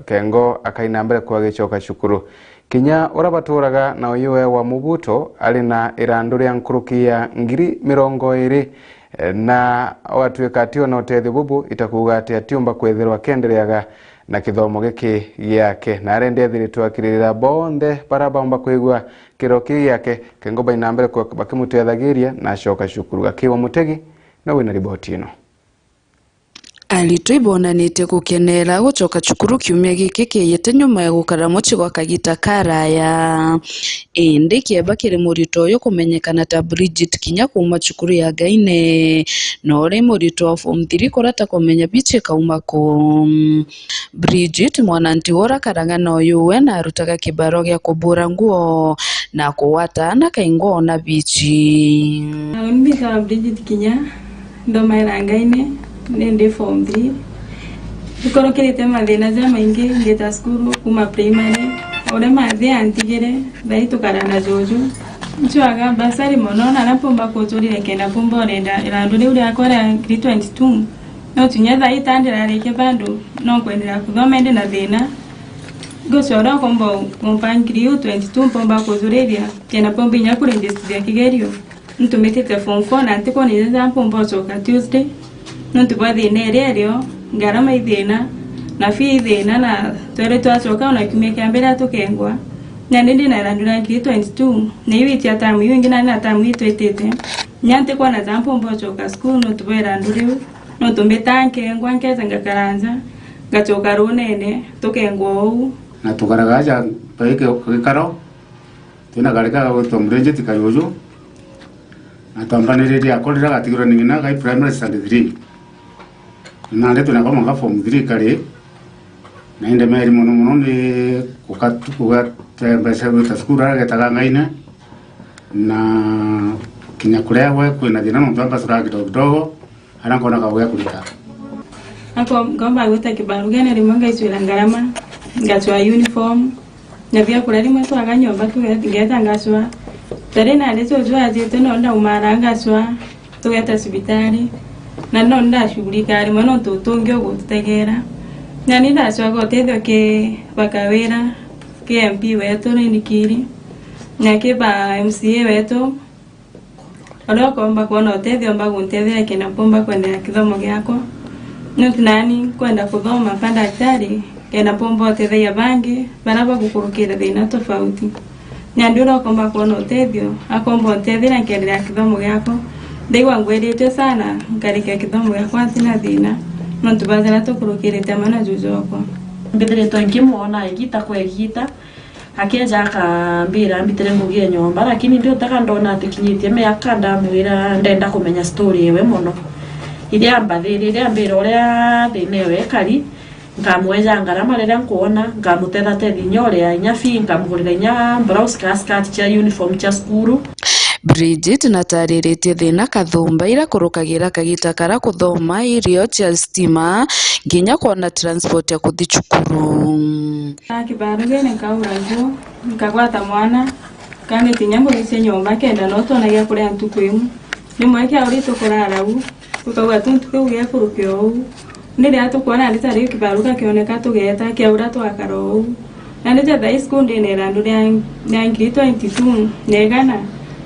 kengo akaina mbere kwa gicoka cukuru kinya urabaturaga na uyuwe wa Mubuto ali na irandu ria nkuruki ya 2020 na watuika atio na utethi bubu itakuga ati atiumba kwethirwa kendereaga na kithomo giki giake na arende thiritwa akirira bonde barabamba kwigwa kiroki yake kengo baina mbere kwa bakimutethagiria na coka cukuru akiwa Mutegi na wina riboti ino. Arito ibonanite gukenera gucoka cukuru kiumia giki kiyete nyuma ya gukara mucigo kagita karaya indi kieba kiri murito yo kumenyekana ta Bridget kinya kuma cukuru ya Gaine no ri murito wa form 3 kurata kumenya biche kauma ko Bridget mwananti wora karangana uyuwe na arutaga kibaro gya kubura nguo na kuwata na kaingo na bichi mbika Bridget kinya ndo maira Gaine nende form 3 ukoro kirete mathina ja maingi ngeta skuru kuma primary ore mathe antigere thai tukarana jojo nchwaga basari mono na napomba kuturire kenda pomba renda irandu riu ria kwara 22 no tunya thai tandira reke bandu no kwendera kuthoma ende na thina gocora kombo kompangrio 22 pomba kuturiria kenda pomba nya kurendestia kigerio ntumetete form 4 na ntiko ni za pomba choka Tuesday nuntu kwa thina ero ngarama ithina na fi ithina na twere twacoka na kiumia kia mbere tukengwa na nindi na randura 22 na iwiti atamu ingi na tamu itwetete nyante kwa na zampo mbocoka school no tubera nduriu no tumbetanke ngwa nkeza ngakaranja gacoka runene tukengwa u na tukaragaja paike kikaro tuna garika gutomreje tikayojo na tambaniriri akorira gatigura ningina ga primary standard 3 na ndeto na kama form 3 kare na inde meri mono ni kukatuka tembesa buta skuru ara getaga ngaina na kinya kurewa kwina thina no twamba sura kidogo ana kona kawe kulika ako ngomba gwita kibaru gene rimanga iswira ngarama ngachwa uniform na pia kulali mwetu aganyomba tugeta ngachwa tare na lezo jwa jeto no nda umara ngachwa tugeta sibitari na no nda shughulika ari mwana tutungyo gutegera na ni ndachwa gotethio ke bakawera ke MP wetu ni kiri na ke ba MCA wetu alo komba kuona utethio mbagu ntethia kina pomba kwenda kithomo gyako no tunani kwenda kuthoma pa daktari kena pomba utethia bangi baraba gukurukira thina tofauti na ndio komba kuona utethio akomba utethia kendelea kithomo gyako ndigwa ngwendete sana nkarika kithomo gyako atina thina no tubazana tukurukire tamana jujoko mbere twankimwona igita kwa igita akeja akambira mbitere ngugie nyomba lakini ndio taka ndona atikinyitie miaka ndamwira ndenda kumenya story yewe muno iria mbathirire mbira uria thinewe kari ngamweja ngarama rira nkuona ngamutera tethi nyoria nyafi ngamugurira nya blouse skirt cha uniform cha skuru Bridget natariritie thina kathumba ira kurukagira kagita kara kuthoma irio cia stima nginya kuona transport ya kuthi cukuru kibaru gene kaurajo nkagwata mwana kange tinyambo gise nyomba kenda no tona gya kuri antukwemu ni mweke aurito kurara u tukauga tuntuke ugia kurukio u ndire atukwana alitari kibaru kakioneka tugeta kiaura twakaro u na nje dai school ndine randu ya 22 negana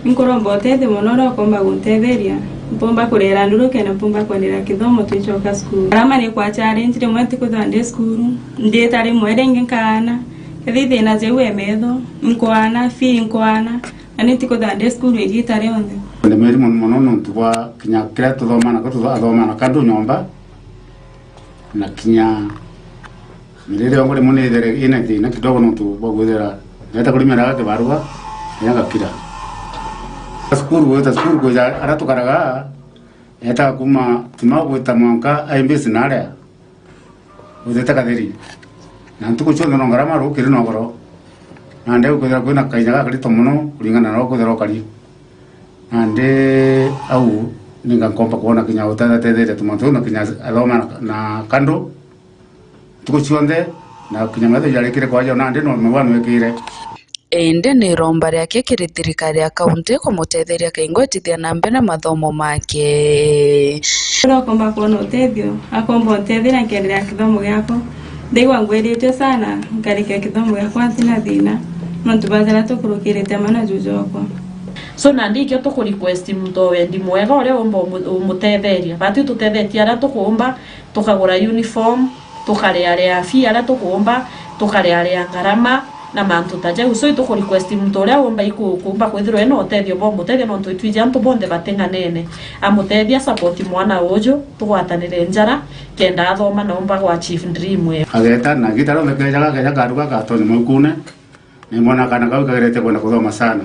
nkorombo tete monoro komba guntetheria mpomba kurera nduru kena mpomba kwenera kithomo twicoka school rama ni kwa challenge rimwe ntikuthande school ndetari mwere ngikana thithi na jewe metho nkwana fi nkwana ani tikuthande school igitare onthe nde meri mono no tuwa kinya kira tuthoma na kuthoma na kandu nyomba na kinya mirire wangu limunethere ina thina kidogo no tubagwethera neta kulimera kibaruga yanga kira skuru goja aratukaraga eta kuma tumagweta mwanka aimbesi nare uzeta kadiri nantuko chondo ngarama ro kiri nogoro nande ukwera kwena kainyaga kali tomuno kulingana na ukwera kali nande au ninga kompa kuona kinya utata tete tumanto na kinya aloma na kando tuko chonde na kinya ngado yale kire kwaje nande no mwana wekire ende ni romba riake kiri thirikari ya kaunti kumutetheria kaingwetithia na mbere mathomo make komba kuona utethio akomba utethia nkendelea kithomo gyako Ndegwa ngwirite sana nkarika kithomo gakwa ntina thina no tubazara tukurukirite mana jujoko. So nandi kyo to request mto wendi mwega ore ombo umutetheria bati tutethetie ara tukumba tukagura uniform tukare area fee ara tukumba tukare area ngarama na mantu taje uso ito request mto ore omba ikumba kwithiro eno otethio bo mutethio no twitwija ntu bonde batenga nene amutethia support mwana ojo tugwatanire njara kenda athoma na omba gwa chief dream we ageta na gitaro mekejaga keja garuga gatoni mukune ni mwana kana kagerete kwenda kuthoma sana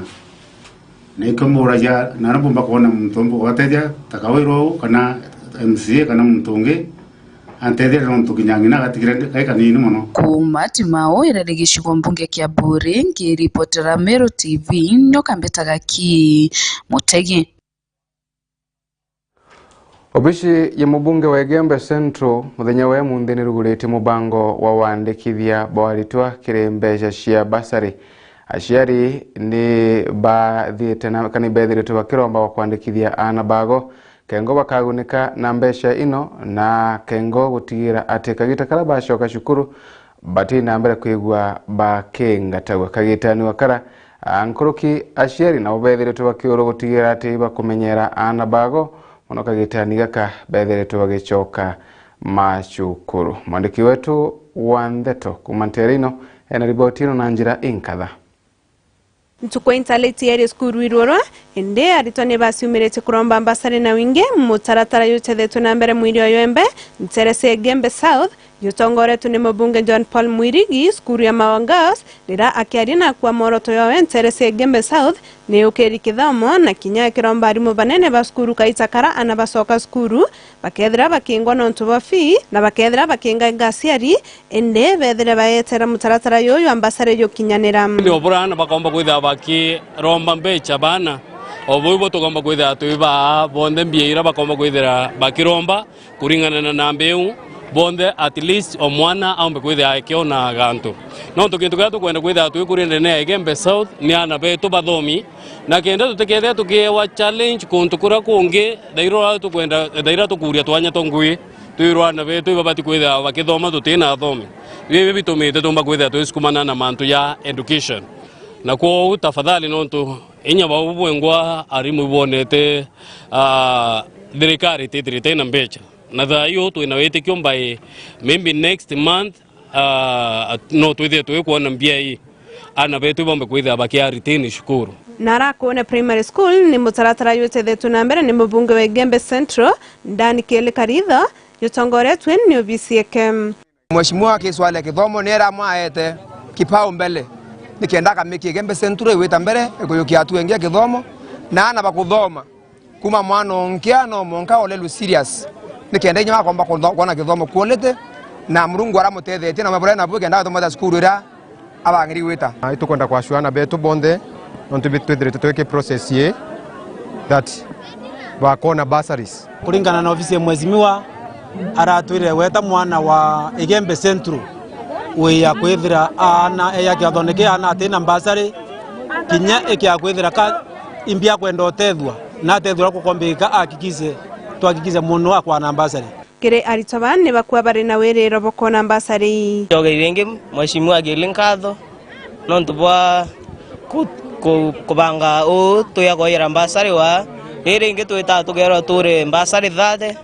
nikamuraja narabumba kuona mtombo wateja takawiro kana MCA kana mtungi antethia no tukinyangina gatigire kaika nini muno kuma timao irari gicigo mbunge kia Buri ngiripotera Meru TV nyoka mbetaga ki Mutegi. Obishi ya mubunge wa Egembe Central muthenya wa munthi ni rugurite mubango wa wandikithia bawaritwa kirembeca cia basari. Aciari ni bathiite na kana bethirite bakiromba wa kwandikithia ana bago kengo bakagunika na mbeca ino na kengo gutigira ati kagita kara bacoka cukuru bati na mbere kwigwa bakengatagwa kagitani wakara ankuruki aciari na bethirite bakioro gutigira ati bakumenyera ana bago muno kagitani gaka bethirite bagicoka macukuru. Mwandiki wetu wa Ndeto kumanterino ena riboti ino na njira inkatha. Ntukwenta leti eri skuru iroro ende aritone basiumirete kuromba ambasare na winge mutaratara yutethetwe na mbere mwiri wa Yembe nterese Egembe South yutongoretwe ni mubunge John Paul Mwirigi skuru ya Mawangas rira akiarina kwa moroto yawe nterese Egembe South ni ukeri kithomo na kinya kiromba arimu banene ba skuru kaitakara ana basoka skuru bakethira bakingwa no ntuba fee na bakethira bakinga gasiari ende bethira bayetera mutaratara yoyo ambasare yo kinyanira ndio burana bakomba kwitha baki romba mbecha bana obuibo tugomba kwitha tuiba bonde mbiira bakomba kwithira bakiromba kuringana na mbeu bonde at least omwana ambe kwitha akiona gantu no tukintu gatu kwenda kwitha tuikurinde ne Egembe South ni ana betu bathomi na kenda tutekethe tukiwa challenge kuntu kura kungi dairo tukwenda daira tukuria twanya tongui tuirwana betu babati kwitha bakithoma tutina thomi bibi bitumite tumba kwitha tuisukumana na mantu ya education na kwa tafadhali nontu inya babubwengwa arimu bonete thirikari titirite na mbecha na thayo twina witikio by maybe next month no twithie twikuona mbia hii ana betu bombe kwitha bakia retain shukuru Narakone Primary School ni mutaratara yutethetwe na mbere ni mubunge wa Egembe Central ndani kele karitha yutongoretwe ni OBCKM. Mheshimiwa Kiswale kithomo nera mwaete kipao mbele nikienda kamiki Egembe Central iwita mbere ikuyokia atu engia kithomo na ana bakuthoma kuma mwana onkia no monka olelu serious nikienda nyama kwamba kuona kithomo kuolete na murungu aramutethetie na mabura na buke nda thoma skuru ira abangiri wita itukwenda kwa shwana betu bonde nontu bitwithirite tweke process ye that bakona bursaries kulingana na ofisi ya mheshimiwa aratwire weta mwana wa Egembe Central we ya kwithira ana ya kyathoneke ana atina bursary kinya ekia kwithira ka imbia kwenda otethwa na tethwa kukombika akikize twakikize muno akwa na bursary kire aritoban ne bakwa bare na were roboko na bursary yoga irenge mheshimiwa gelinkatho nontu bwa kubanga o tuya goira bursary wa irenge twita tugero ture bursary thate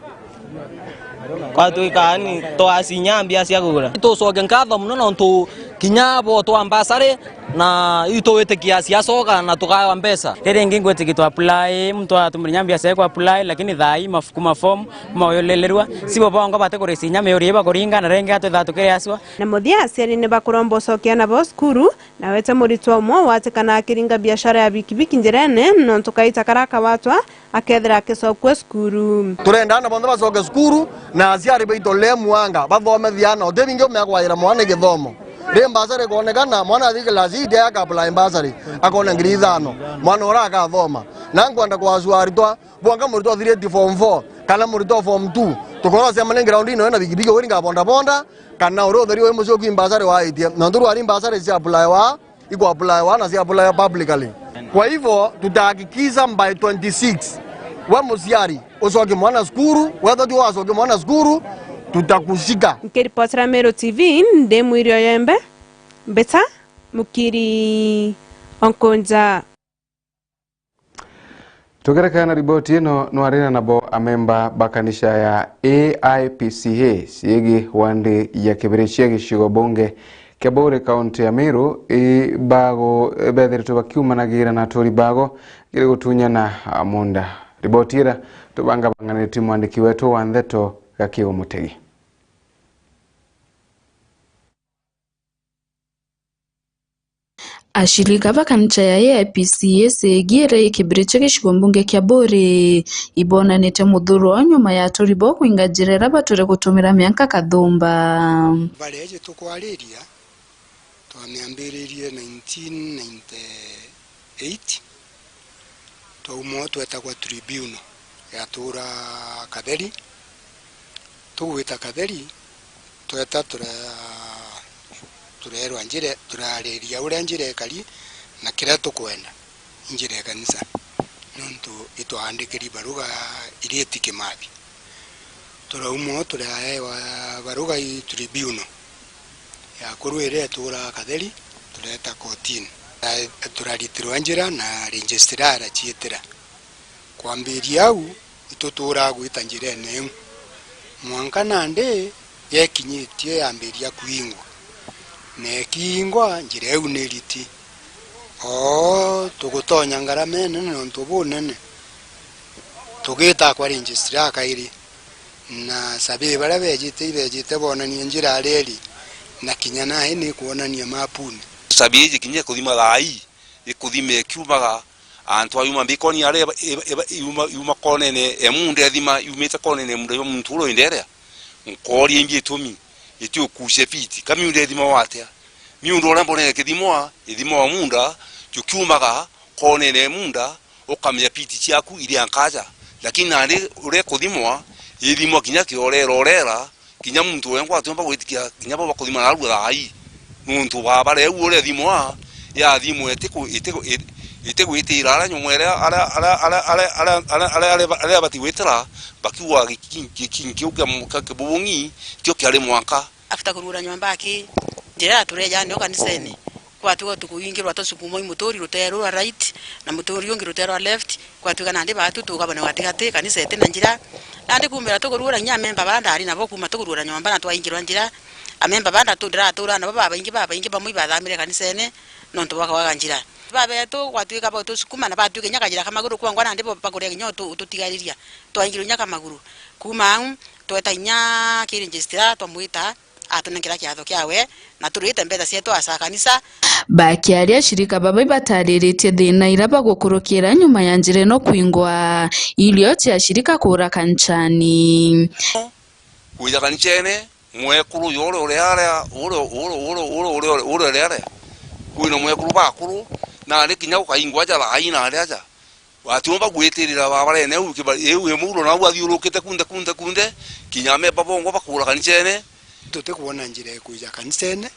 kwa tuikani to asinyambia cia gura tucoke nkatho muno nontu kinya bo twa bursary na itowete kiasi asoka na tukawa mbesa irenge ngwete kitu apply mtu atumrinyambia cia kwa apply lakini thai mafukuma form mayolelerwa sibo bongo bate kurisinya meyoriba kuringa na renge atu thatu kire aswa na muthia aciari ne bakurombo cokia na bo skuru na wete muritwa umwe watekana akiringa biashara ya bikibiki njirene nontu kaita karaka watwa akethira akicokwe skuru turenda na bondo bacoke skuru na aciari beitole mwanga bathomethia otebinge mekwayira mwana githomo Rembasare kuonekana mwana athike lazidi ya apply basari akona ngiri 5 mwana ora akathoma na ngwenda kwa acuaritwa bwanga muritwa 3 form 4 kana muritwa form 2 tukora sema ni ground ino na bigibigi wiringa bonda bonda kana uro theri we mucoki basari wa itie na nduru ari basari cia apply wa iko apply wa na cia apply publicly kwa hivyo tutahakikisha by 26 wa musiari ucoki mwana skuru wewe ndio wacoki mwana skuru tutakushika. Nikiripotera Meru TV ndi Mwirio Yembe Mbeta Mukiri Onkonja. Tugerekana riboti ino nwarina nabo amemba bakanisha ya AIPCA siegi wandi ya kibirecia gishigo bonge Kebore kaunti ya Meru bago bethirito bakiumanagira na tori bago gire gutunya na munda. Riboti ira tubanga banganiti mwandiki wetu wa Ntheto Gakiwa Mutegi. Ashirika bakancha ya AIPCA segire kibirecha gishigo mbunge kya Bore ibonanite muthuro wa nyuma ya tori bo kwingajirera bature gutumira mianka kathumba. Baleje tukwariria twamiambiririe 1998 twaumo twetagwa tribunal ya tura Katheri tuwita Katheri tweta turerwa njire turareria uria njire kali na kira tukwenda njire kanisa nontu itwandikiri baruga ireti Kimathi turaumo turaewa baruga i tribunal ya kurwire tura Katheri tureta kotini turaritirwa njira na registrar achietera kwambiria au itutura gwita njire nemu mwanka nande yekinyitie yambiria kuingwa nekingwa njire eu neriti tugutonya ngaramene nontu bunene tugita kwa registrar kairi na sabe bara bejite bonania njira reri na kinya nae ni kuonania mapuni sabije kinya kuthima thai ikuthime kiumaga antu ayuma bikoni are yuma konene emunde thima yumite konene munde muntu ro indere nkori imbi tumi itio kushe fiti kami unde thima watea miundo ora mbone kithimo ithimo munda kiumaga konene munda ukamya fiti ciaku iri ankaja lakini nari ure kuthimo ithimo kinya kiorera kinya muntu wengwa atumba gwitikia kinya baba kuthima na ruga thai nuntu babare ure thimo ya thimo itego nyumwere ala bati wetera bakiwa kiuga mukakebungi kyo kyale mwaka after kurura nyumba aki njira tureja ndio kaniseni kwa tuko tukuyingirwa tosukumo imutori rutero right na mutori yongi rutero left kwa tuka nande batu tukabana watikate kanisa ete na njira nande kumera tukurura nya memba banda ari nabo kuma tukurura nyumba na twayingirwa njira amemba banda tudira na baba ingi bamwe bathamire kanisene nonto waka njira baba yetu kwatuika ba tusukuma na batu kenya kajira kamaguru kwa ngwana ndipo pakure kinyo tutigariria twangiro nya kamaguru kuma tweta nya kiringistra twamwita atunengera kiatho kiawe na turite mbetha cietu asa kanisa bakiaria shirika baba batariritie thina ira bagukurukira nyuma ya njire no kuingwa ilio cia shirika kura kanchani kuja kanchene mwekuru yore ore ara ore lere kuino mwekuru bakuru na ari kinya ukaingwa jala aina ari aja watumba gwetirira babare ne eu emuro na wathiurukite kunde kinyame babongo bakura kanchene tute kuona njire kuja kanisene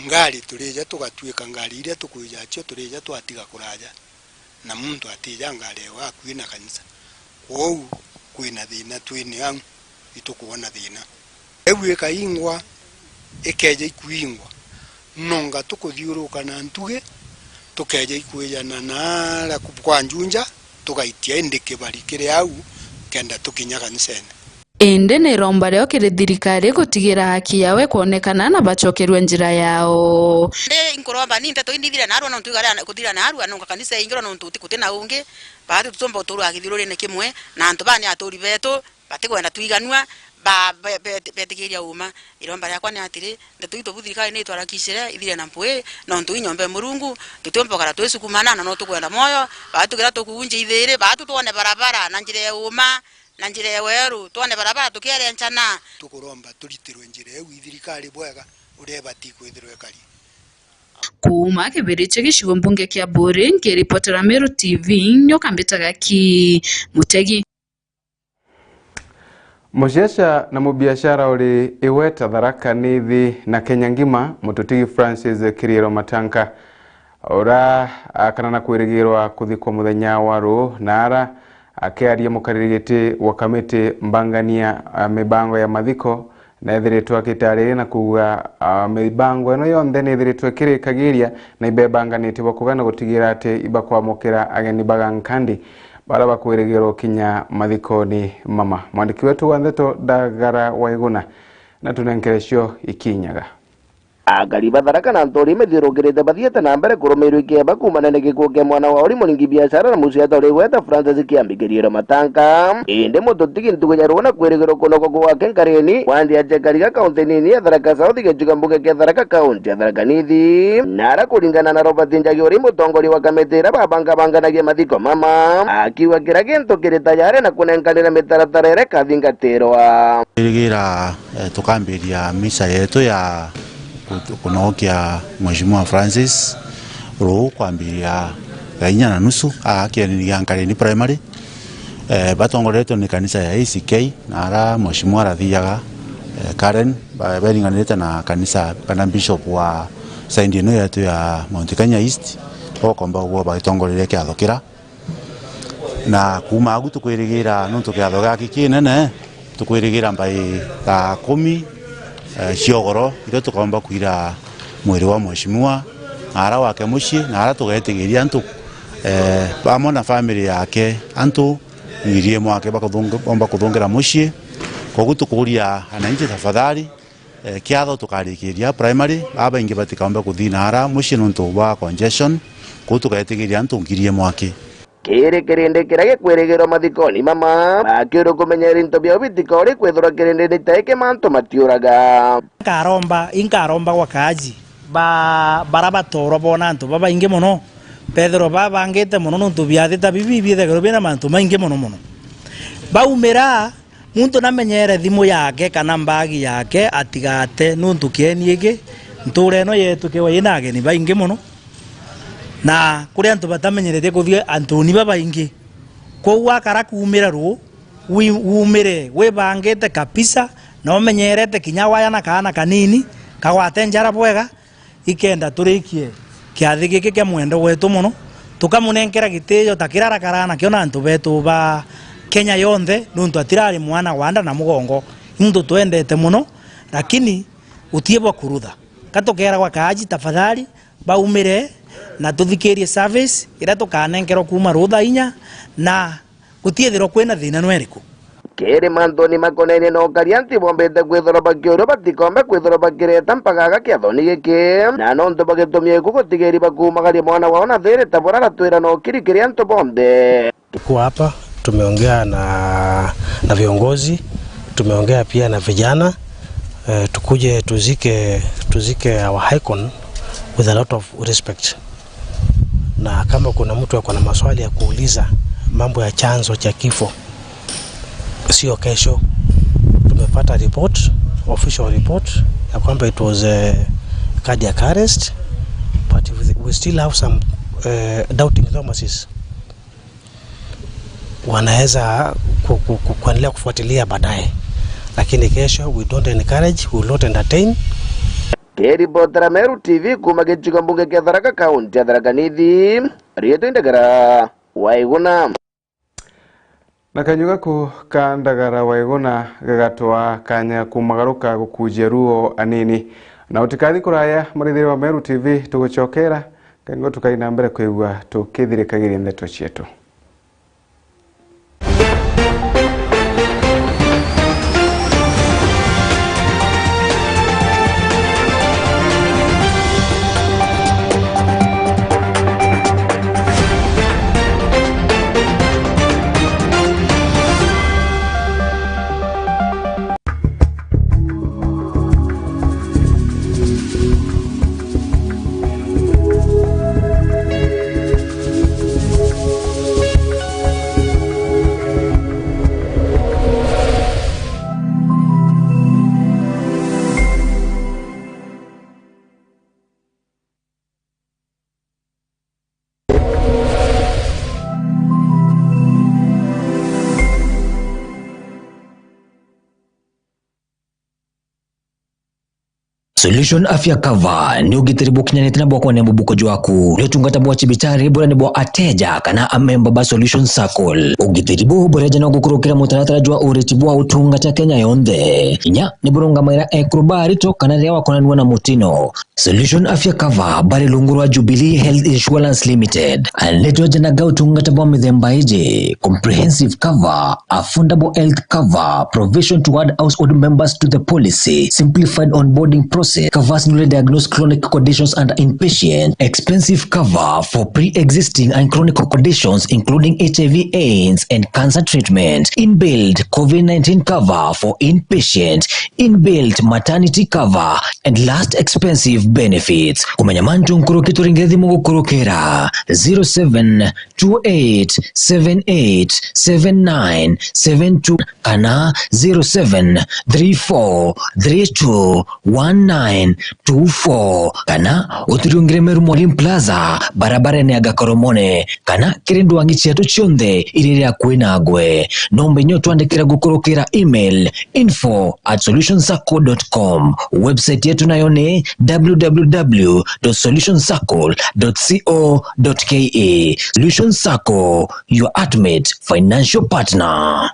ngari turija tukatwika ngari ile tukuja cio turija twatiga kuraja na muntu atija ngari wa kwina kanisa kwou kwina thina twini ang itukuona thina ewe kaingwa ekeje ikuingwa nonga tukuthiuruka na ntuge tukeje ikuijana na kwa njunja tukaitia indike bari kire au kenda tukinya kanisene ende ne romba leo kire thirikari gutigira haki yawe kuonekana na bachokerwe njira yao inkoromba ni nteto indithire na arwa na ntugara kuthira na arwa nonga kanisa ingiro no ntuti kutina ungi baatu tutomba uturu akithiruri ne kimwe na antu bani aturi beto batikwenda tuiganwa betikiria uma iromba yakwa ni atiri ndeto ito buthirikari ni twarakicire ithire na mpwe no ntu inyombe murungu tutomba kara twesukumana na no tukwenda moyo baatu gira tukunje ithire baatu tuone barabara na njire uma na njire weru tuone barabara tukere nchana tukuromba tulitirwe njire eu ithirikari bwega ureba tikwithirwe kali kuma kibiriche gishigo mbunge kya Bore ngiripotera Meru TV nyoka mbitaga ki Mutegi. Mushesha na mubiashara uri iweta Tharaka Nithi na Kenya ngima Mututigi Francis Kiriero Matanka ora kana na kwirigirwa kuthikwa muthenya waru nara akiaria mukaririgiti wa kamiti mbangania mibango ya mathiko na ethiritwo akitarĩria na kuga mibango ĩno yonthe nĩ ethiritwo ĩkĩrĩkagĩria na ibebanganĩtie bakuga na gũtigĩra atĩ ibakwamũkĩra ageni baga nkandi bara bakwĩrĩgĩrwo kinya mathikoni mama. Mwandĩki wetu wa Ndeto Ndagara Waiguna na tunenkerecio ikinyaga akari batharaka na ntori methirũkĩrĩte bathiĩte na mbere kũrũmĩrĩrwo ikĩamba kumana na gĩkuũ kĩa mwana wa ũrĩmi mũringi biashara na mũciata ũrĩa gweta Francis kĩambĩkĩrio matanka ĩndĩ mũtũtigi ntũgũnyarwo na kwĩrĩgĩrwo kũnoko gwake nkarĩni wandia chekariga kaunti nini ya Tharaka South gĩcigo mbunge kĩa Tharaka kaunti ya Tharaka Nithi nara kũringana na Robert Njagi ũrĩa mũtongoria wa kamĩtĩ ĩrĩa babangabanganagia mathiko mama akiuga kĩrĩa gĩntũ kĩrĩ tayari na kũnenkanĩra mĩtaratara ĩrĩa ĩkathingatĩrwo ĩrĩgĩra tũkambĩria misa yetu ya kunokia Mheshimiwa Francis ro kwambia gainya na nusu akianiria Nkareni primary batongoretwo ni kanisa ya ACK na ara Mheshimiwa rathiaga Karen beringanite na kanisa kana bishop wa saindi ino yetu ya Mount Kenya East okomba gwo bagitongorere kiathokira na kuma agu tukwirigira no tukiathoga kikinene tukwirigira mbai ta 10 ciogoro iro tukomba kuira mwiri wa Mheshimiwa ara wake mushi na ara tugetegeria antu pamo na family yake antu ngirie mwake bakuthunga kuthungera mushi kogu tukuria ananchi tafadhali kiatho tukarikiria primary aba ingi batikomba kuthina ara mushi nuntu wa congestion kogu tugetegeria antu ngirie mwake kĩrĩ kĩrĩndĩ kĩrĩa gĩkwĩrĩgĩrwo mathikoni mama makĩũrũ kũmenyera into bya bitiko rĩ kwĩthũra kĩrĩndĩ nĩtaĩke manto matiũraga inkaromba gwakaji bara batoro bona antu babaingi muno pethero babangĩte muno nuntu byathita bibi biethagĩrwo bina mantu maingi muno baumĩra muntu namenyere thimu yake kana mbagi yake atigate nuntu kieniĩngĩ ntũra ĩno yetu kĩwa ĩna ageni baingi muno na kuri antu batamenyerete kuthie antoni babaingi kwa akara kumira ru umire we bangete kabisa na umenyerete kinya waya na kana kanini kagwate njara bwega ikenda turikie kiathi giki kya mwendo wetu muno tukamunenkera giteyo takirara karana kiona antu betu ba Kenya yonthe nuntu atirari mwana wanda na mugongo nuntu twendete muno lakini utiebwa kurutha katokera kwa kaji tafadhali baumire na tuthikirie service ira tukanenkerwo kuma rutha inya na gutiethirwo kwina thina nweriku kĩrĩ mantoni makonainie na ũkarianti bombete kwĩthora bakĩũrwo batikombe kwĩthora bakĩreta mpagaga kĩathoni gĩkĩ na nonto bagĩtũmia ĩku gũtigĩri bakumagaria mwana wao na thĩrĩ tabora ratwĩra no kiri kĩrĩa anto bonde. Tuko hapa tumeongea na viongozi, tumeongea pia na vijana tukuje tuzike our icon with a lot of respect. Na kama kuna mtu ako na maswali ya kuuliza mambo ya chanzo cha kifo, sio kesho tumepata report, official report ya kwamba it was a cardiac arrest, but we still have some doubting Thomases. Wanaweza kuendelea kufuatilia baadaye, lakini kesho we don't encourage, we will not entertain. Keribotera Meru TV kuma gĩcigo mbunge kĩa Tharaka kaunti ya Tharaka Nithi rĩtwa Ndagara Waiguna. Na kanyuga ku ka Ndagara Waiguna gagatwa kanya kumagaruka gukujia ruo anini na utikathi kuraya mũrĩthĩri wa Meru TV tugucokera kango tukaina mbere kwigua tukithirikagiria ndeto cietu. Solution Afya Cover ni ugitiri bukinyanite na bwako ne bubuko jwaku lyo tungata bwa chibitari bora ne bwa ateja kana amemba ba Solution Circle ugitiri bu bora jana gukurukira mutaratara jwa ureti bwa utungata Kenya yonde inya ni burunga maira ekrobari to kana lewa konanwa na mutino. Solution Afya Cover bari lungurwa Jubilee Health Insurance Limited aleto jana ga utungata bwa mithemba ije comprehensive cover, affordable health cover, provision to add household members to the policy, simplified onboarding process, covers newly diagnosed chronic conditions and inpatient, expensive cover for pre-existing and chronic conditions including HIV, AIDS and cancer treatment, inbuilt COVID-19 cover for inpatient, inbuilt maternity cover, and last expensive benefits. Kumanyamantu nkurukitu ringezi mungu kurukera 0728787972 kana 0734321924 kana utiriungire Meru Mwalimu Plaza barabara ni Agakoromone kana kirindu wangichi yato chionde iliri ya kuinagwe nombe nyotu andekira gukurukira email info@solutionscircle.com website yetu nayone www.solutionscircle.co.ke. Solution Circle, your ultimate financial partner.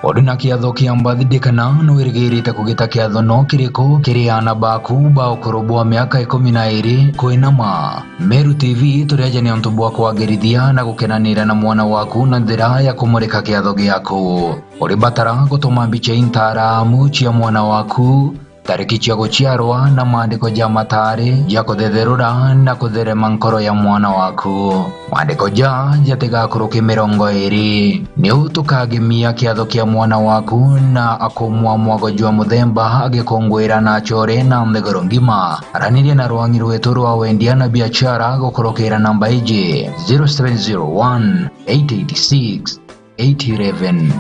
Oduna kiatho kia mbathidikana no irigirite kugita kiatho no kiriko kiriana baku ba ukorobwa miaka 12 kuinama. Meru TV turiaje ni ontu bwa kwagirithia na gukenanira na mwana waku na njira ya kumurika kiatho giaku. Uri batara gutuma mbica intaramu cia mwana waku, tariki cia guciarwa na maandiko ja matari ja kuthetherura na kutherema nkoro ya mwana waku. Maandiko ja jatigakuruki 20 ni utukagemia kiatho kia mwana waku na akumwa mwago jwa muthemba agikongwira na chore na mthegoro ngima. Araniria na rwangi rwetu rwa wendia na biashara gukurukira namba iji 0701 886 811.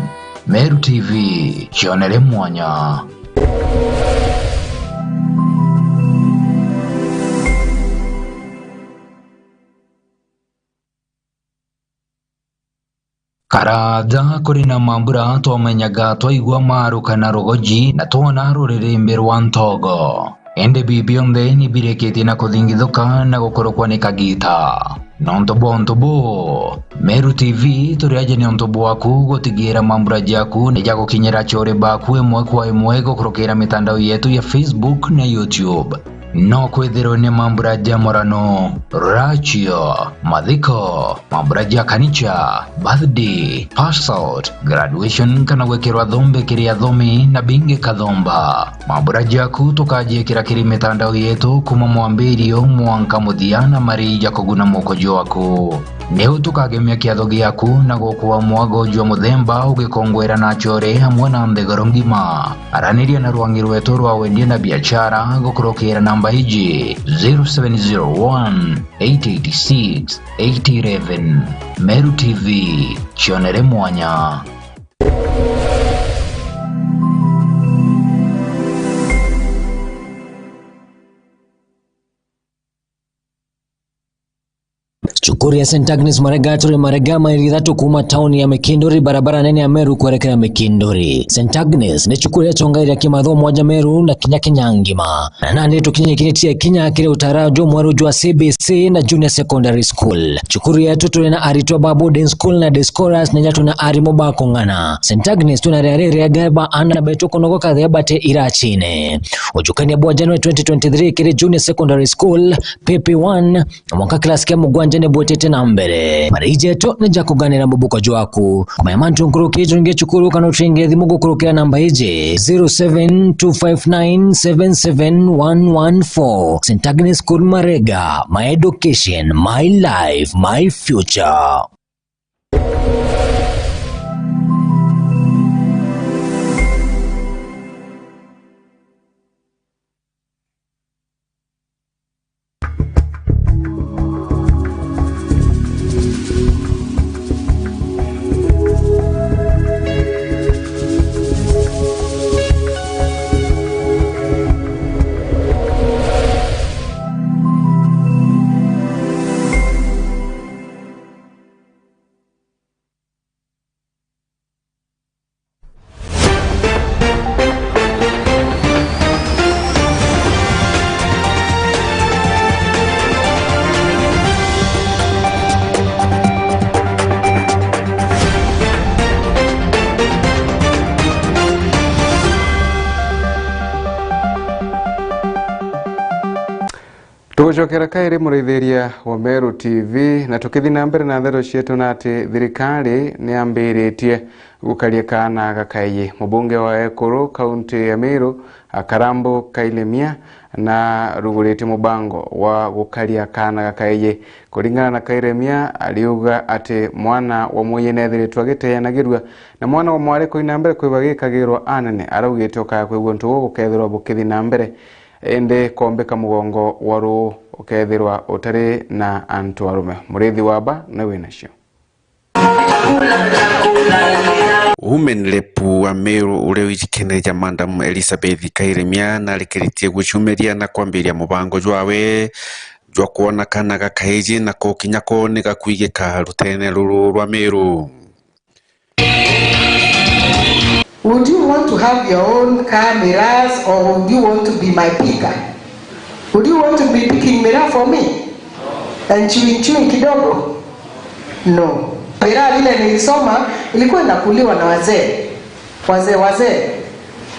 Meru TV, chionere mwanya. Karaja kuri na mambura twamenyaga twaigua maru kana rogoji na tuona rurĩrĩmbĩ rwa ntogo. Ende bibionde ni bireketi na kuthingithuka na gukorokwa ni kagita. Nontobo Meru TV turiaje ni ontobo waku gutigira mambura jaku ni jago kinyera chore baku emwe kwa emwe gukorokera mitandao yetu ya Facebook na YouTube. No kwethero ni mambura jamorano, rachio, madhiko, mambura kanicha, birthday, pass out, graduation kana wekerwa dhombe kiria dhomi na binge kadhomba. Mambura jaku tukaje kiri mitandao yetu kuma mwambirio mwanka muthiana marija kuguna mokojo wako. Neu tukagemia kiatho giaku na gukuwa mwago jwa muthemba ugikongwera na chore hamwe na mthegoro ngima. Araniria na rwangi rwetu rwa wendia na biashara gukurukira namba iji 0701 886 811. Meru TV, chionere mwanya. Chukuri ya St. Agnes Maregaturi Maregama ilithatu kuma tauni ya Mekindori barabara nene ya Meru kuelekea Mekindori. St. Agnes ni chukuri ya tongairi ya kimatho moja Meru na kinya ngima. Na nani tukinye kinetia kinya kile utarajo mwaru jua CBC na Junior Secondary School. Chukuri ya tutu na aritwa Boarding School na Discoras na nyatu na arimo bakongana. St. Agnes tunariarere ya gaba ana betu konogo kadhea bate irachine. Ujukani ya bua January 2023 kile Junior Secondary School PP1 na mwaka klasi kia mugwanjene bwetete na mbere. Marije to nija kuganira mbubuko jwaku. Kumayamantu nkuruki junge chukuru kano tringe dhimugu kurukira namba ije 0725977114. St. Agnes School Marega, my education, my life, my future. Tugucokera kairi murithiria wa Meru TV na tukithi na mbere na thero cietu na ati thirikari ni ambiritie gukaria kana gakaiye. Mubunge wa Ekuru kaunti ya Meru Karambo Kailemia na rugurite mubango wa gukaria kana gakaiye. Kuringana na Kailemia aliuga ati mwana wa muyene thiritwa giteyanagirwa na mwana wa mware koina mbere kwibagikagirwa anene araugite okaya kwigwo ntugo gukethirwa bukithi na mbere ende kombeka mugongo waru ukethirwa utari na antu arume. Murithi waba na winacio Women Rep wa Meru ule wikikeneja Madam Elizabeth Kailemia na likiritie gucumeria na kwambiria mubango jwawe jwa kuona kana gakaiji na kokinya kone gakwigika rutene ruru rwa Meru. Would you want to have your own car mirrors or would you want to be my picker? Would you want to be picking mirror for me? And chewing kidogo? No. Mirror ile nilisoma ilikuwa inakuliwa na wazee. Wazee.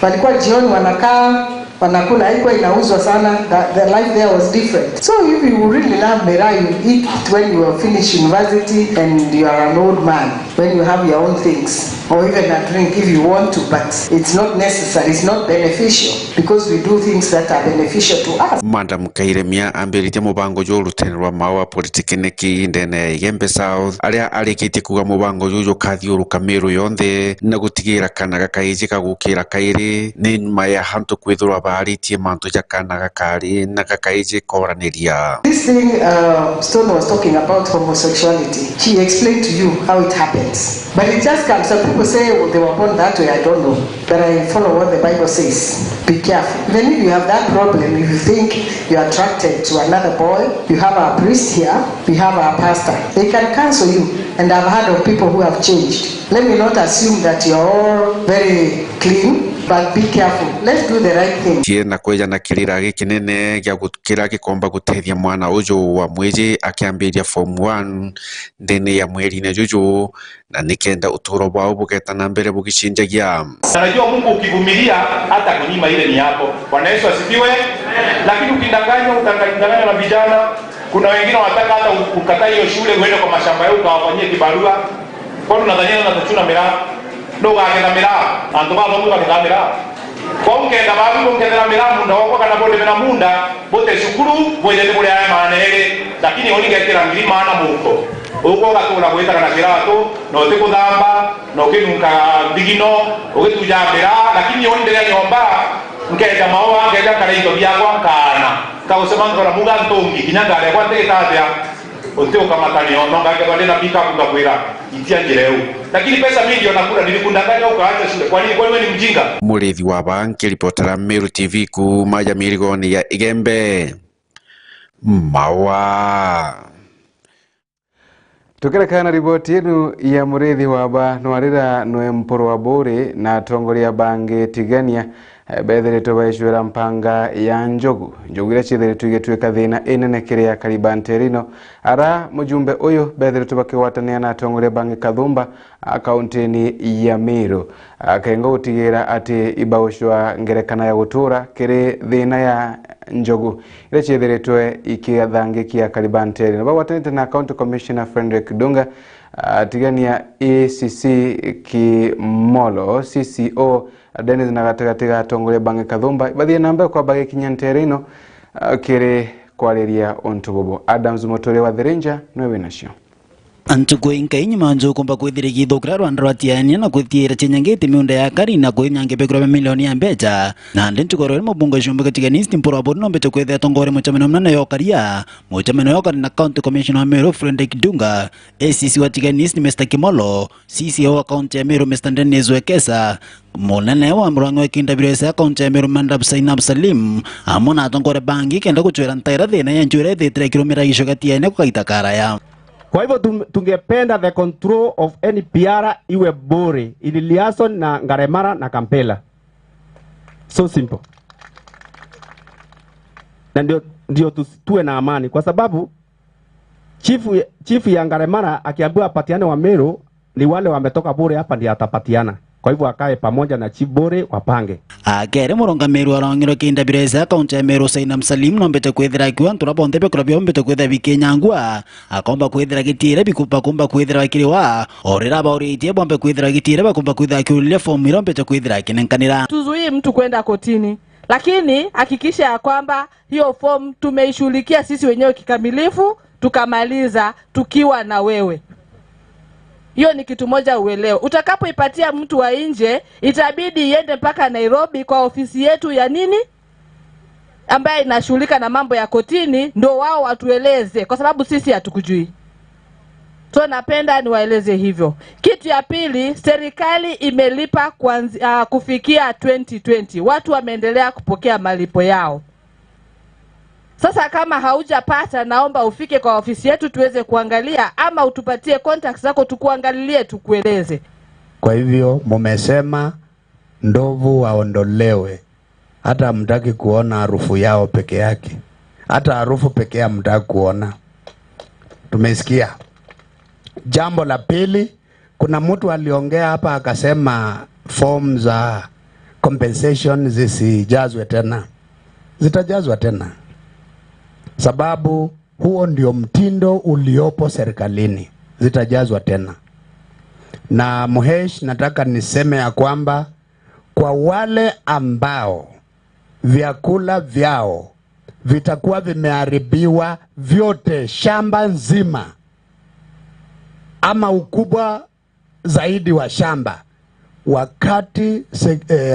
Walikuwa jioni wanakaa, wanakula, haikuwa inauzwa sana. The life there was different. So if you really love mirror, you eat it when you are finished university and you are an old man. When you have your own things. Or even a drink if you want to, but it's not necessary, it's not beneficial because we do things that are beneficial to us. Madam Kailemia ambirite mubango jo rutenrwa mawa politikineki ndene Igembe South aria arikite kuga mubango jo kathiuruka Meru yonthe na gutigira kana gakaiji kagukira kairi ni nyuma ya hantu kwithurwa baritie mantu ja kana gakari na gakaiji koraniria. This thing Stone was talking about homosexuality. She explained to you how it happens. But it just comes up. People say they were born that way, I don't know. But I follow what the Bible says. Be careful. Even if you have that problem, if you think you're attracted to another boy, you have a priest here, we have a pastor. They can counsel you. And I've heard of people who have changed. Let me not assume that you're all very clean. But be careful. Let's do the right thing. Tiena kweja na kirira gikinene gya gukira gikomba gutethia mwana ujo wa mweje akiambiria form 1 ndene ya mweri na juju na nikenda utoro wao bugeta na mbere bugishinjagia. Unajua Mungu ukivumilia hata kunyima ile ni yako. Bwana Yesu asifiwe. Lakini ukidanganywa na vijana, kuna wengine wanataka hata ukataa hiyo shule uende kwa mashamba yao ukawafanyie kibarua. Kwa nini unadhania unatachuna miraa? No gagenda miraa, antu bathomu bagenda miraa. Kwa mkenda babu mkenda miraa munda wako kana bonde na munda bote shukuru boye de bole aya manere lakini oni gekera ngiri mana muko. Uko gatula kweta kana kirato no te kudamba no kinunka digino ogetuja miraa lakini oni ndele nyomba mkenda mawa ngenda kana ito byagwa kana. Ka usema ngora muga ntongi kinyanga ale kwate tatia. Onteo kama tani ononga ngale na pika kungakwira itia njireu. Lakini pesa mingi wanakula nilikundanganya ukaacha shule. Kwa nini wewe ni mjinga? Murithi wa banki ripotera Meru TV ku maja mirigoni ya Igembe mawa. Tukirekana riboti yenu ya Murithi waba nwarira noe mporo wa bore na tongoria bange tigania bethere baishwera mpanga ya njogu ira chithere tugetweka thina enene kiria karibanterino ara mujumbe uyu bethere bakiwatania na tongoria bange Kathumba akaunti ya Meru akengo utigira ati ibaushwa ngerekana ya gutura kiri thina ya njogu ira chithere ikiathangikia karibanterino bawatanite na County Commissioner Frederick Dunga tigania ACC Kimolo CCO Dennis na gatagatiga tongoria bange Kathumba bathie namba kwa bage kinyanterino kire kwaleria ontubobo. Adams Motore wa The Ranger nwewe nacio antu kuinka inyuma njo kumba kwithire githukira rwanda rwatiania na kwithira chinyangite miunda ya kari na kwinyange bekura milioni ya mbeca na ndentu korore mubunga shumbe katiganisti mporo abodi no mbeca kwithira tongore muchameno mnana yokaria muchameno yokari na County Commissioner wa Meru Frederick Dunga ACC wa tiganisti Mr. Kimolo CCO wa County ya Meru Mr. Dennis Wekesa Monene wa mrango ekindabiresa County ya Meru Mandab Sainab Salim amona atongore bangi kenda kuchwera ntaira thina ya njwire thitire kilomita gicogatiene kukaita karaya. Kwa hivyo tungependa the control of any PR iwe bure ili liaison na Ngaremara na Kampela. So simple. Na ndio tuwe na amani kwa sababu chief ya Ngaremara akiambiwa apatiane wa Meru ni wale wametoka bure hapa ndio atapatiana. Kwa hivyo akae pamoja na Chief Bore wapange. Akere murongamiro arongiro kinda bireza kaunti ya Meru Saina Msalim nombete kwethira kiwa nturapo ntepe kurabyo mbete kwethira bikenyangwa akomba kwethira gitire bikupa kumba kwethira bakiriwa orera bauritie bombe kwethira gitire bakumba kwethira kiulia formira mbete kwethira kinenkanira. Tuzuie mtu kwenda kotini, lakini hakikisha ya kwamba hiyo form tumeishughulikia sisi wenyewe kikamilifu, tukamaliza tukiwa na wewe. Hiyo ni kitu moja uelewe. Utakapoipatia mtu wa nje, itabidi iende mpaka Nairobi kwa ofisi yetu ya nini? Ambaye inashughulika na mambo ya kotini, ndio wao watueleze kwa sababu sisi hatukujui. So napenda niwaeleze hivyo. Kitu ya pili, serikali imelipa kufikia 2020. Watu wameendelea kupokea malipo yao. Sasa kama haujapata, naomba ufike kwa ofisi yetu tuweze kuangalia, ama utupatie contacts zako tukuangalilie tukueleze. Kwa hivyo mumesema ndovu waondolewe. Hata mtaki kuona harufu yao peke yake. Hata harufu peke yake mtaki kuona. Tumesikia. Jambo la pili, kuna mtu aliongea hapa akasema form za compensation zisijazwe tena. Zitajazwa tena. Sababu huo ndio mtindo uliopo serikalini. Zitajazwa tena. Na Muhesh, nataka niseme ya kwamba kwa wale ambao vyakula vyao vitakuwa vimeharibiwa vyote, shamba nzima ama ukubwa zaidi wa shamba, wakati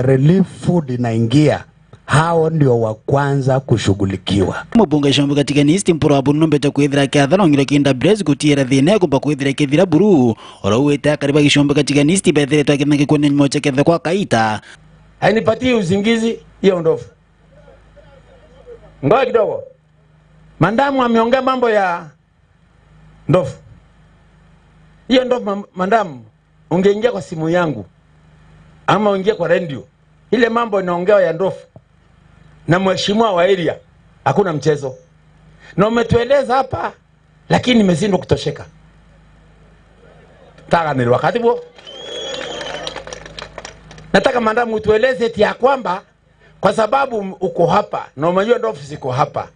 relief food inaingia, hao ndio wa kwanza kushughulikiwa. Mubunge shombo katika nisti mpuro abuno mbete kwethira kiathano ngiro kinda brez gutiera thine kumba kwethira kithira buru oroweta kariba gishombo katika nisti bethere twakithange kwene mocha kethe kwa kaita hainipatii usingizi hiyo ndovu. Ngoja kidogo, Mandamu ameongea mambo ya ndovu. Hiyo ndovu Mandamu, ungeingia kwa simu yangu ama uingie kwa radio, ile mambo inaongea ya ndovu na mheshimiwa wa area, hakuna mchezo. Na umetueleza hapa, lakini nimeshindwa kutosheka. Taka ni wakati huo. Nataka Mandamu utueleze eti ya kwamba kwa sababu uko hapa na umejua ndovu ziko hapa,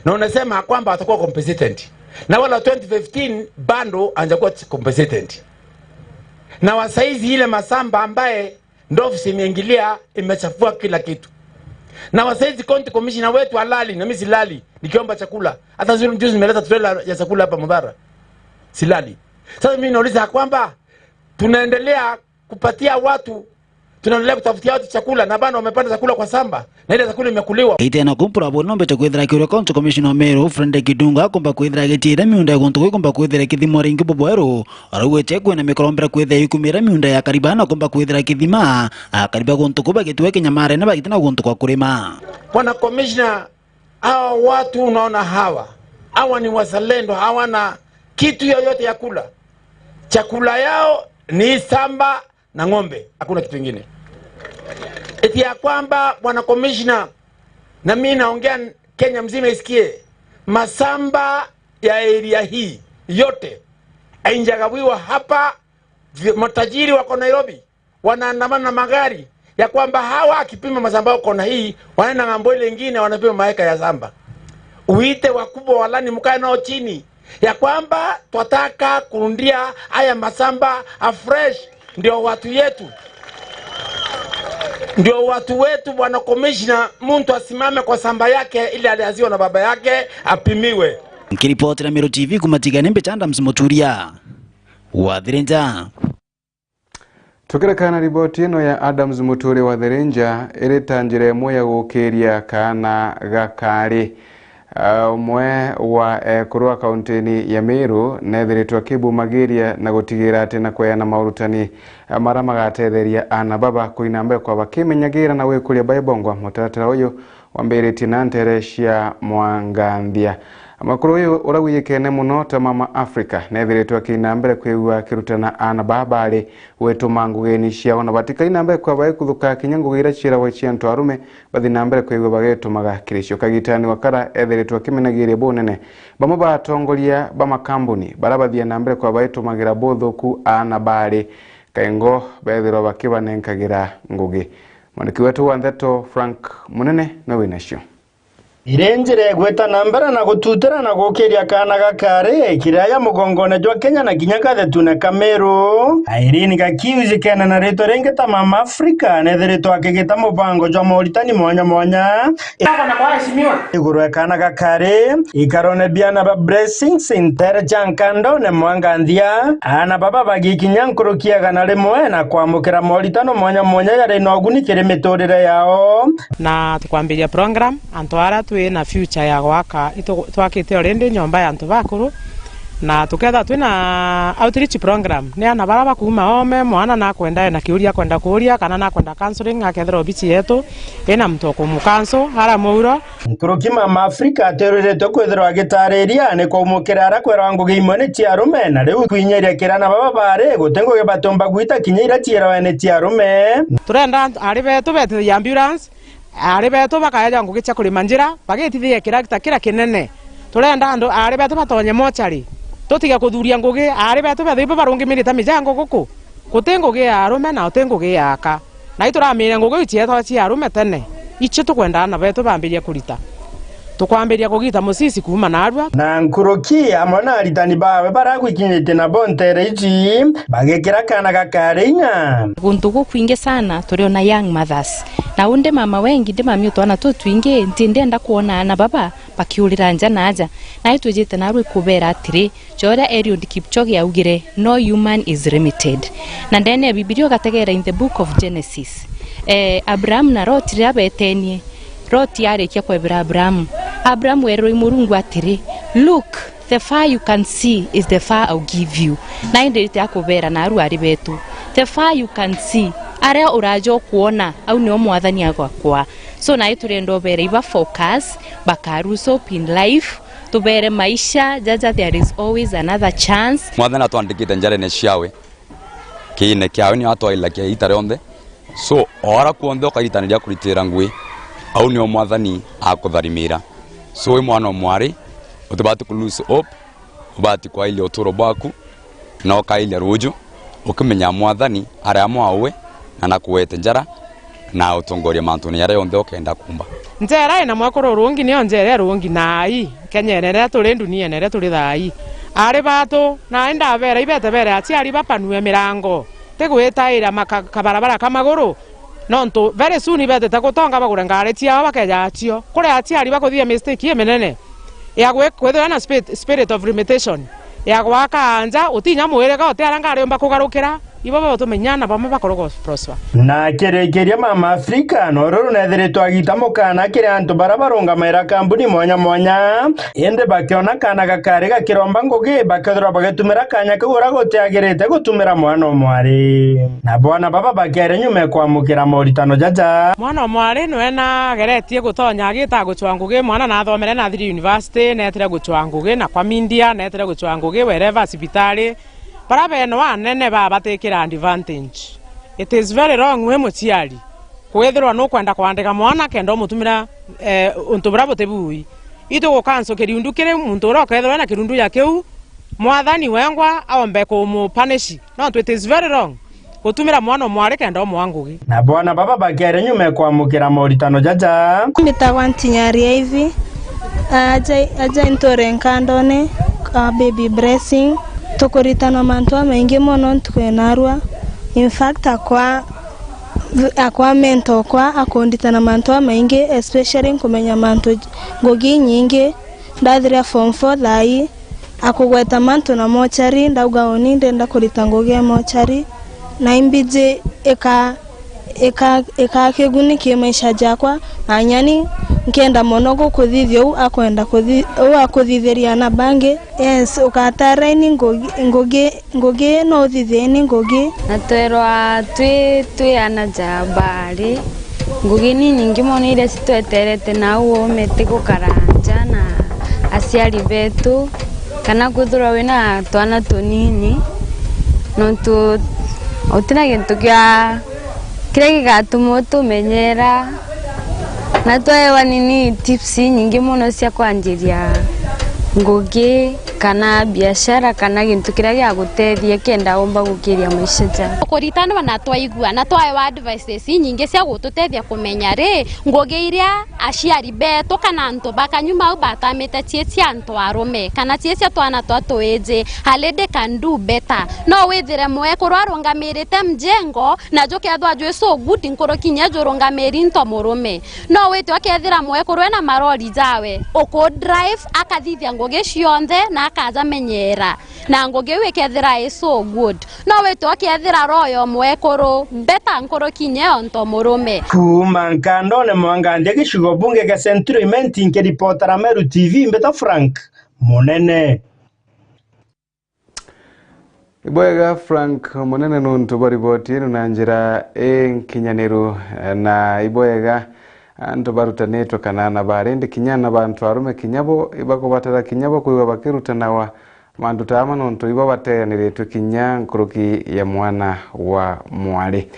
na unasema kwamba watakuwa compensated, na wala 2015 bando anjakuwa compensated, na wasaizi ile masamba ambaye ndovu simeingilia imechafua kila kitu, na wasaizi county commissioner wetu halali na mimi silali nikiomba chakula. Hata juzi nimeleta trailer ya chakula hapa Mudhara, silali. Sasa mimi nauliza kwamba tunaendelea kupatia watu, tunaendelea kutafutia watu chakula, na bado wamepanda chakula kwa samba na ile chakula imekuliwa. Itena kumpura bono mbete kwethira kiure county commissioner Meru Frende Kidunga kumba kwethira gitira miunda gontu kumba kwethira kithimo ringi boboero arugwete kwena mikorombera kwethira ikumira miunda ya karibana kumba kwethira kithima akariba gontu kuba gitwe kinyamare na bagitana gontu kwa kurima. Bwana commissioner, hawa watu unaona hawa ni wazalendo, hawana kitu yoyote ya kula. Chakula yao ni samba na ng'ombe, hakuna kitu kingine. Eti ya kwamba bwana commissioner, na mimi naongea Kenya mzima isikie, masamba ya area hii yote ainjagawiwa hapa. Matajiri wako Nairobi wanaandamana na magari ya kwamba hawa akipima masamba wako na hii wanaenda ng'ambo ile nyingine wanapima maeka ya samba. Uite wakubwa walani mkae nao chini ya kwamba twataka kurundia haya masamba afresh, ndio watu yetu, ndio watu wetu. Bwana commissioner, mtu asimame kwa samba yake ili aliaziwa na baba yake apimiwe. Nikiripoti na Meru TV kumatiga nembe chanda msimuturia Wadhirenja. Tukirekana riboti ino ya Adams Muturi wa Dhirinja iritanjire emo ya gukiria kana gakari umwe wa kurua kauntini ya Meru nethiritwa kibumagiria na gutigira ati na kweana maurutani mara magatetheria ana baba kuinambe kwa bakimenyagira na wikuria baibongwa mutaratara uyu wambiriti na ntere cia mwanganthia. Makuru uyu urawiyikene muno ta Mama Africa nethiritwa kinambere kwigua kirutana ana baba ari wetuma ngugeni ciao na batika inambere kwa baikuthuka kinyangugira cira wa ciantu arume bathi nambere kwigua bagetumaga kirisho kagitani wakara ethiritwa kimenagiria bonene bamwe batongoria bamakambuni barabathia nambere kwa baitumagira bothuku ana bari kaingo bethiro bakibanenkagira ngugi. Mwaniki wetu wa Ndeto Frank Munene na winasho. Irenjire gweta nambara na gututira na gukiria kana gakare kiraya mugongone jwa Kenya na kinyaka thetune Kameru. Irene Gakiuzi kena na reto rengeta Mama Africa netherito akigita mubango jwa Mauritania mwanya mwanya. Na kwa heshimiwa. Iguru kana gakare ikarone biana ba blessings inter jankando ne mwangandia ana baba bagikinyankuru kiaga na rimwe na kwamukira Mauritania mwanya mwanya yare no gunikire mitorire yao na tukwambiria program antwara na future ya gwaka twakite already nyomba ya antu bakuru na tuketha twina outreach program ne ana baraba kuma ome mwana na kwenda na kiuria kwenda kuria kana na kwenda counseling akethero bichi yetu ina mtu kumukanso hara muuro nkuruki Mama Africa atererete kwethero agitariria ne kwamukira ara kwera ngugi imwe ne tiarume na riu kwinyeria kirana baba bare gutengo gebatomba gwita kinyira tiara ne tiarume turenda ari betu bete ambulance ari betu bakaja ngugi cha kuri manjira bagitithie kirakita kira kinene turenda andu ari betu batonye mochari totiga kuthuria ngugi ari betu bethibe barungi milita mijango guku kutengugi arume na utengugi aka na ituramire ngugi ichieto chi arume tene ichi tukwenda na betu bambiria kurita tukwambiria kugita musisi kuma narwa na nkuruki amona aritani bawe baragwikinyite na bontere ichi bagekira kana gakarinya guntugu kwinge sana turiona young mothers na unde mama wengi ndi mami utwana tu twinge ntindenda kuona na baba bakiurira nja naja na itujite narwe kubera atiri chora Eliud Kipchoge augire no human is limited na ndene ya Biblia gategera in the book of Genesis Abraham na Lot rabetenie Lot yarekia kwebira Abraham wero Murungu atiri look the far you can see is the far I'll give you na ndete akubera na aru ari betu the far you can see area urajo kuona au ni omwathani agwakwa so na iturendo bere iba focus bakaruso in life tubere maisha jaja there is always another chance mwathani atwandikite njarene ciawe kiine kiawe ni atwaila kia itare onthe so ora kuonthe ukaritaniria kuritira ngui au ni omwathani akutharimira so we mwana mwari utubati ku lose hope ubati kwa ile uturo bwaku na ukaile ruju ukimenya mwathani aria mwawe na nakuwete njara na utongoria mantu ni yare onthe okenda kumba njera ina mwakoro rungi ni onjere rungi nai kenyerere turi dunia nere turi thai ari batu na enda vera ibete bere ati ari bapanue mirango tegwetaira makabarabara kamaguru nonto very soon ibete tagutonga bagure ngare tia bakeja atio kure ati ari bakuthia mistake yemenene ya gwethera na spirit of limitation ya gwaka anja utinya mwire ga otiara ngare omba kugarukira ibaba tumenyana bamwe bakorogo prosper na kerekeria Mama Africa no ruru nethiritwa gitamukana kire antu barabarunga maira kambuni mwanya mwanya ende bakiona kana gakari gakiromba ngugi bakethira bagetumira kanya kugura gutiagirite gutumira mwana omwari na bwana baba bakere nyume kwamukira Mauritania jaja mwana omwari no na geretie gutonya agita guchwa ngugi mwana na thomere na thiri university netire guchwa ngugi na kwa India netire guchwa ngugi wherever hospitali parabe no anene baba tekira advantage it is very wrong we muciari kwethirwa no kwenda kwandika mwana kendo mutumira untu bravo tebui ito go kanso kirundu kire muntu ro kwethirwa na kirundu ya keu mwathani wengwa aombe ko mu punish no it is very wrong gutumira mwana mwari kendo mwangugi na bwana baba bakere nyume kwamukira Mauritania jaja mbitagwa ntinyaria hivi aja ntore nkandone baby blessing tukuritana mantu maingi mono ntukenarwa in fact akwa mento kwa akonditana mantu maingi especially kumenya mantu ngogi nyingi ndathira form 4 thai akugweta mantu na mochari ndauga oni ndenda kurita ngogi mochari na imbije eka kigunikie maisha jakwa anyani nkenda mono gukuthithio akwenda akuthithiria na bangi yes ukataraini ngogi no thitheni ngogi natwerwa twi anaja bari ngogi ni nyingi mono ile citweterete na uomete gukaranja na aciari betu kana kuthura wina twana tunini no tu utina gintu kia kire gigatuma tumenyera na twewa nini tips nyingi muno cia kwanjiria ngugi kana biashara kana gintu kiria gia gutethia kenda umba gukiria maisha ja kuritana bana twaigua na twae advices nyingi cia gututethia kumenya ri ngugi iria aciari beto kana antu bakanyuma batamite tietia antu arume kana tietia twana twatwije hale they can do better no withire mweko rwarungamirite mjengo na joke athwa jwe so good nkoro kinya jorungamiri nto murume no witwa kethira mweko rwena marori jawe uko drive akathithia ngugi cionthe na akaza menyera na ngugi wikethira so good no witwa kethira royo mweko better nkoro kinya nto murume kuma nkandone mwangande gishigo bunge ga Central nke reporter Meru TV Mbeta Frank Monene Iboyega Frank Monene nuntu bariboti na njira enkinyaniro na iboyega antu barutanetwa kana na barende kinyana bantu arume kinyabo ibako batara kinyabo kuiba bakirutanawa mandu tama nuntu ibo bateaniretwe kinya nkuruki ya mwana wa mwali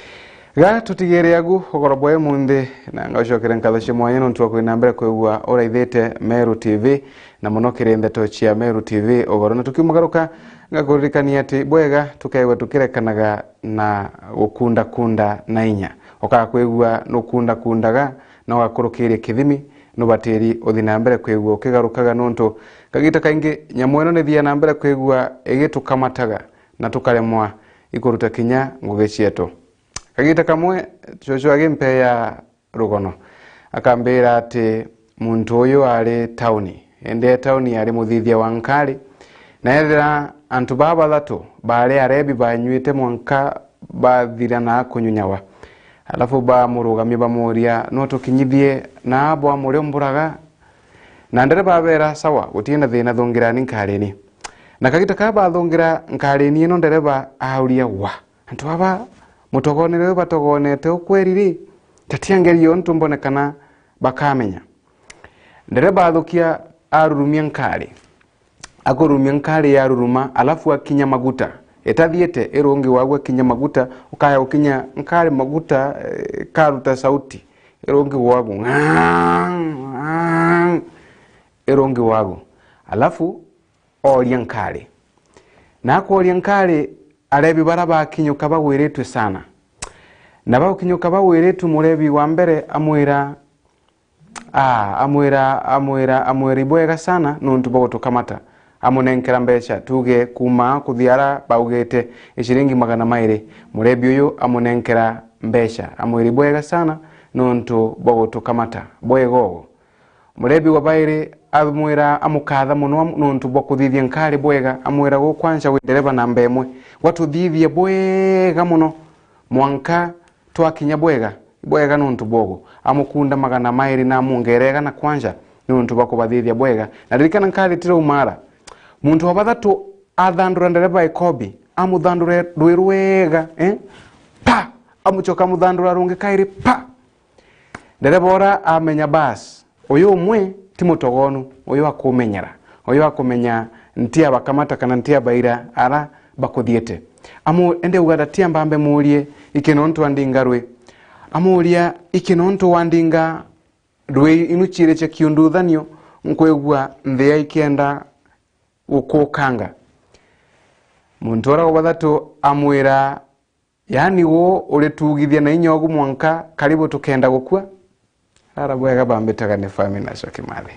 ga tutigere yagu ogoroboye munde na ngashokere nkadashe mwanya nuntu akwinambere kwegwa oraithete Meru TV na monokere ndeto chia Meru TV ogorona tukimugaruka ngakuririkania ati bwega tukaiwa tukirekanaga na ukunda kunda na inya okakwegwa nukunda kundaga na wakurukirie kithimi nubatiri uthina mbere kwegwa ukigarukaga nuntu kagita kaingi nyamweno ni thia na mbere kwegwa igitukamataga na tukaremwa ikuruta kinya ngugi cietu kagita kamwe coco agimpe ya rugono akambira ati muntu uyu ari tauni ende tauni ari muthithia wa nkari na ethira antu baba thatu bari arebi banyuite mwanka bathira na kunyunyawa alafu ba murugamia bamuria no tukinyithie na abo amuri mburaga na ndere babera sawa gutina thina thungirani nkareni na kagita ka bathungira nkareni no ndereba auria wa antu aba mutogonere batogonete ukweriri tatiangerio ntumbonekana bakamenya ndereba thukia arurumia nkari akorumia nkari ya ruruma alafu akinya maguta etathiete irongi wagwa kinya maguta ukaya ukinya nkari maguta karuta sauti irongi wagu irongi wagu alafu oria nkari na akoria nkari arebi baraba kinyuka bawiretwe sana na bakinyuka bawiretwe murebi wa mbere amwira amwira ibwega sana nuntu bagutukamata amunenkera mbeca tuge kuma kuthiara baugete ishiringi 200 murebi uyu amunenkera mbeca amwiri bwega sana nuntu bagutukamata bwegogo murebi wa baire amwira amukatha muno nuntu bakuthithia nkari bwega amwira go kwanja wendereba na mbemwe watuthithia bwega muno mwanka twakinya bwega nuntu bogo amukunda 200 na mungerega na kwanja nuntu bakubathithia bwega na ririkana nkari tira umara muntu wabathatu athandura ndereba ikobi amuthandure rwirwega pa amuchoka muthandura rungi kairi pa ndereba ora amenya bas uyu umwe timutogonu uyu akumenyera uyu akumenya ntia bakamata kana ntia baira ara bakuthiete amu ende ugadatia mbambe mulie ikinontu andingarwe amulia ikinontu wandinga rwe inuchire cha kiunduthanio nkwegwa nthia ikienda ukukanga muntu ora wathatu amwira yani wo uritugithia na inyogu mwanka karibu tukenda gukua ara bwega bambitaga ni family na shokimathi